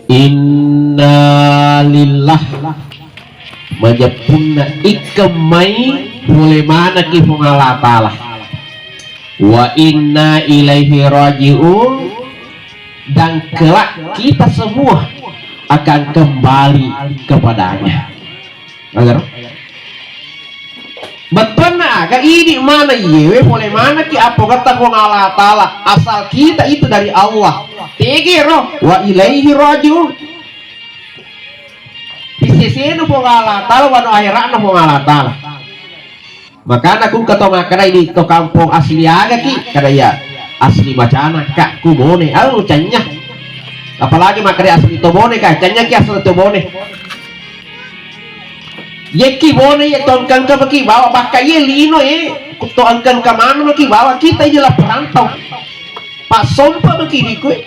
Inna lillah majapunna ikemai mulai mana ki Allah Ta'ala wa inna ilaihi raji'un, dan kelak kita semua akan kembali kepadanya. Agar betul na ka ini mana yewe mulai mana ki apa kata Allah Ta'ala, asal kita itu dari Allah tegero wa ilaihi raji'un, pisisenu po Allah Ta'ala wa no akhirat no po Allah Ta'ala. Makanya kung kato makana ini to kampung asli aga ki kada ya asli macana kak kubone au canya, apalagi makanya asli tobone kak canya ki asli tobone yeki bone ye tongkang ka baki bawa pakai ye lino ye to angkan ka mano baki bawa kita jelas perantau pak sompa baki di kue